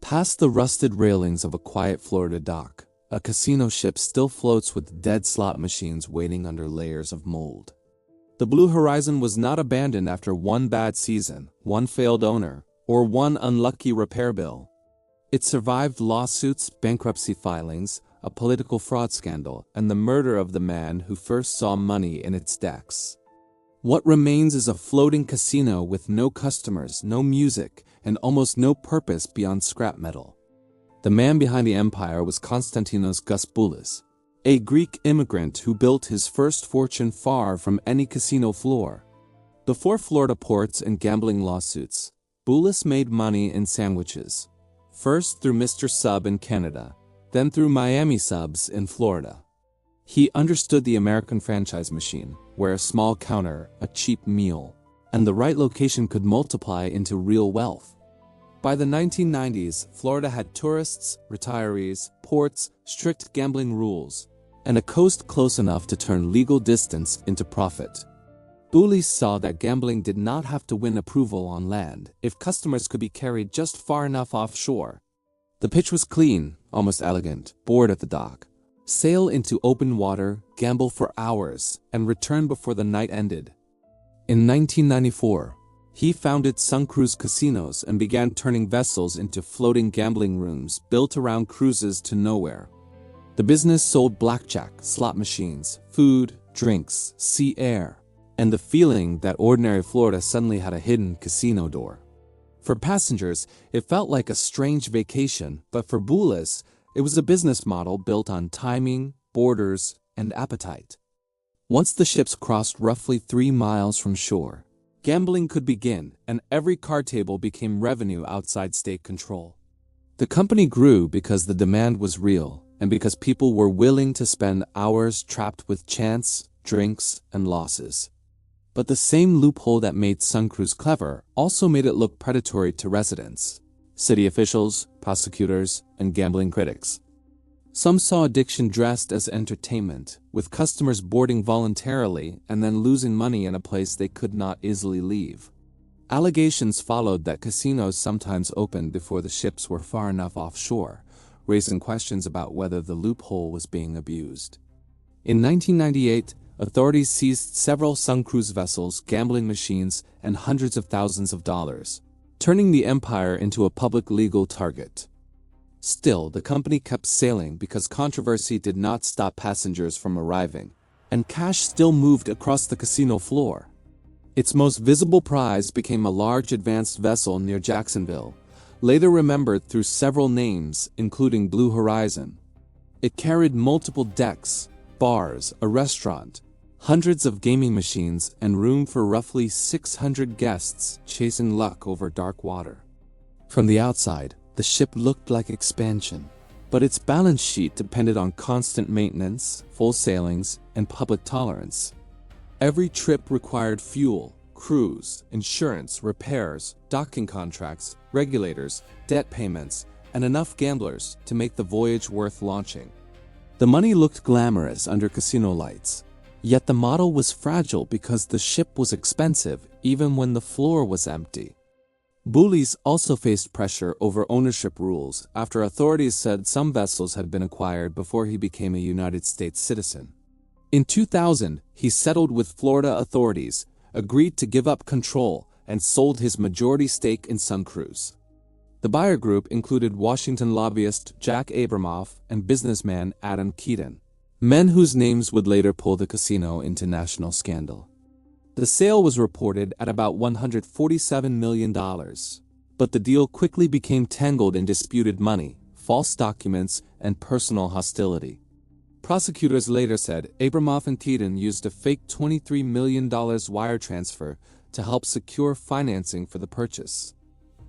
Past the rusted railings of a quiet Florida dock, a casino ship still floats with dead slot machines waiting under layers of mold. The Blue Horizon was not abandoned after one bad season, one failed owner, or one unlucky repair bill. It survived lawsuits, bankruptcy filings, a political fraud scandal, and the murder of the man who first saw money in its decks. What remains is a floating casino with no customers, no music, and almost no purpose beyond scrap metal. The man behind the empire was Konstantinos Boulis, a Greek immigrant who built his first fortune far from any casino floor. Before Florida ports and gambling lawsuits, Boulis made money in sandwiches, first through Mr. Sub in Canada, then through Miami Subs in Florida. He understood the American franchise machine, where a small counter, a cheap meal, and the right location could multiply into real wealth. By the 1990s, Florida had tourists, retirees, ports, strict gambling rules, and a coast close enough to turn legal distance into profit. Boulis saw that gambling did not have to win approval on land if customers could be carried just far enough offshore. The pitch was clean, almost elegant, board at the dock. Sail into open water, gamble for hours, and return before the night ended. In 1994, he founded Sun Cruise Casinos and began turning vessels into floating gambling rooms built around cruises to nowhere. The business sold blackjack, slot machines, food, drinks, sea air, and the feeling that ordinary Florida suddenly had a hidden casino door. For passengers, it felt like a strange vacation, but for Boulis, it was a business model built on timing, borders, and appetite. Once the ships crossed roughly 3 miles from shore, gambling could begin, and every card table became revenue outside state control. The company grew because the demand was real, and because people were willing to spend hours trapped with chance, drinks, and losses. But the same loophole that made Sun Cruise clever also made it look predatory to residents, city officials, prosecutors, and gambling critics. Some saw addiction dressed as entertainment, with customers boarding voluntarily and then losing money in a place they could not easily leave. Allegations followed that casinos sometimes opened before the ships were far enough offshore, raising questions about whether the loophole was being abused. In 1998, authorities seized several Sun Cruise vessels, gambling machines, and hundreds of thousands of dollars, turning the empire into a public legal target. Still, the company kept sailing because controversy did not stop passengers from arriving, and cash still moved across the casino floor. Its most visible prize became a large advanced vessel near Jacksonville, later remembered through several names, including Blue Horizon. It carried multiple decks, bars, a restaurant, hundreds of gaming machines, and room for roughly 600 guests chasing luck over dark water. From the outside, the ship looked like expansion, but its balance sheet depended on constant maintenance, full sailings, and public tolerance. Every trip required fuel, crews, insurance, repairs, docking contracts, regulators, debt payments, and enough gamblers to make the voyage worth launching. The money looked glamorous under casino lights, yet the model was fragile because the ship was expensive even when the floor was empty. Boulis also faced pressure over ownership rules after authorities said some vessels had been acquired before he became a United States citizen. In 2000, he settled with Florida authorities, agreed to give up control, and sold his majority stake in Sun Cruise. The buyer group included Washington lobbyist Jack Abramoff and businessman Adam Keaton, men whose names would later pull the casino into national scandal. The sale was reported at about $147 million, but the deal quickly became tangled in disputed money, false documents, and personal hostility. Prosecutors later said Abramoff and Keaton used a fake $23 million wire transfer to help secure financing for the purchase.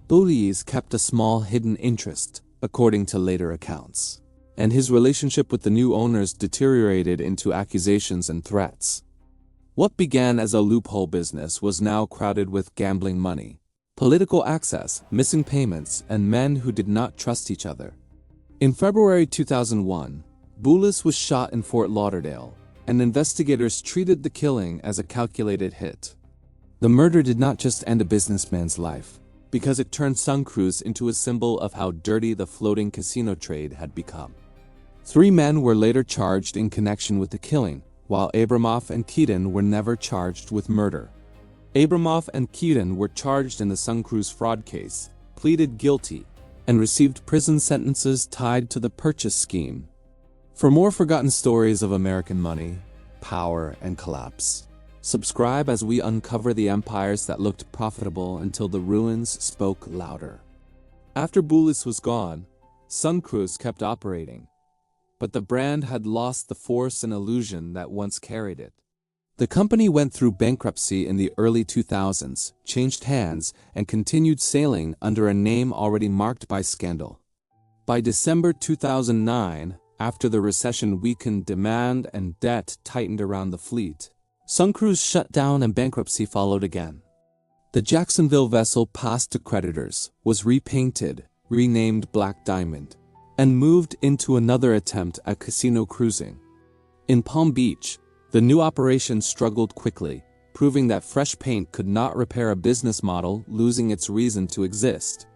Boulis kept a small hidden interest, according to later accounts, and his relationship with the new owners deteriorated into accusations and threats. What began as a loophole business was now crowded with gambling money, political access, missing payments, and men who did not trust each other. In February 2001, Boulis was shot in Fort Lauderdale, and investigators treated the killing as a calculated hit. The murder did not just end a businessman's life, because it turned Sun Cruise into a symbol of how dirty the floating casino trade had become. 3 men were later charged in connection with the killing, while Abramoff and Keaton were never charged with murder. Abramoff and Keaton were charged in the Sun Cruise fraud case, pleaded guilty, and received prison sentences tied to the purchase scheme. For more forgotten stories of American money, power, and collapse, subscribe as we uncover the empires that looked profitable until the ruins spoke louder. After Bullis was gone, Sun Cruise kept operating, but the brand had lost the force and illusion that once carried it. The company went through bankruptcy in the early 2000s, changed hands, and continued sailing under a name already marked by scandal. By December 2009, after the recession weakened demand and debt tightened around the fleet, Sun Cruise shut down and bankruptcy followed again. The Jacksonville vessel passed to creditors, was repainted, renamed Black Diamond, and moved into another attempt at casino cruising. In Palm Beach, the new operation struggled quickly, proving that fresh paint could not repair a business model losing its reason to exist.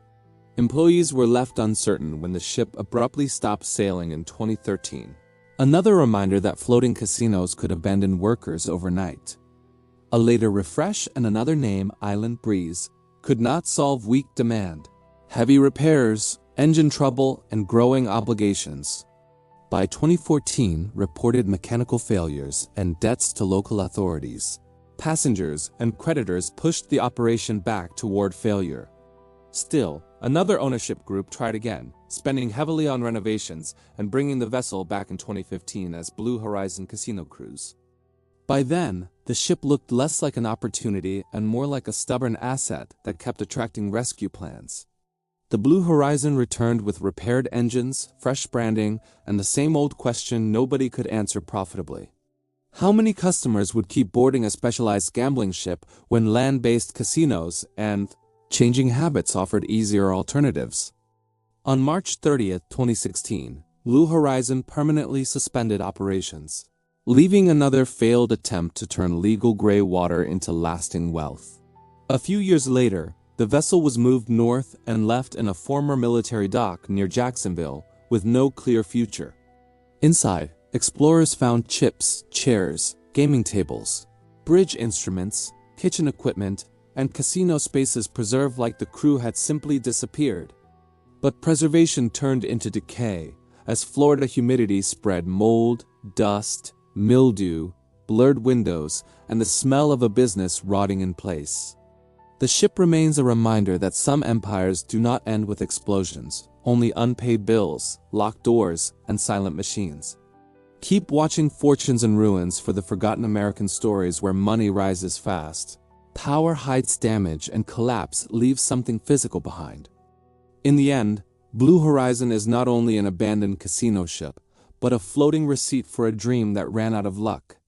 Employees were left uncertain when the ship abruptly stopped sailing in 2013. Another reminder that floating casinos could abandon workers overnight. A later refresh and another name, Island Breeze, could not solve weak demand, heavy repairs, engine trouble, and growing obligations. By 2014, reported mechanical failures and debts to local authorities, passengers and creditors pushed the operation back toward failure. Still, another ownership group tried again, spending heavily on renovations and bringing the vessel back in 2015 as Blue Horizon Casino Cruise. By then, the ship looked less like an opportunity and more like a stubborn asset that kept attracting rescue plans. The Blue Horizon returned with repaired engines, fresh branding, and the same old question nobody could answer profitably. How many customers would keep boarding a specialized gambling ship when land-based casinos and changing habits offered easier alternatives? On March 30, 2016, Blue Horizon permanently suspended operations, leaving another failed attempt to turn legal gray water into lasting wealth. A few years later, the vessel was moved north and left in a former military dock near Jacksonville with no clear future. Inside, explorers found chips, chairs, gaming tables, bridge instruments, kitchen equipment, and casino spaces preserved like the crew had simply disappeared. But preservation turned into decay as Florida humidity spread mold, dust, mildew, blurred windows, and the smell of a business rotting in place. The ship remains a reminder that some empires do not end with explosions, only unpaid bills, locked doors, and silent machines. Keep watching Fortunes and Ruins for the forgotten American stories where money rises fast, power hides damage, and collapse leaves something physical behind. In the end, Blue Horizon is not only an abandoned casino ship, but a floating receipt for a dream that ran out of luck.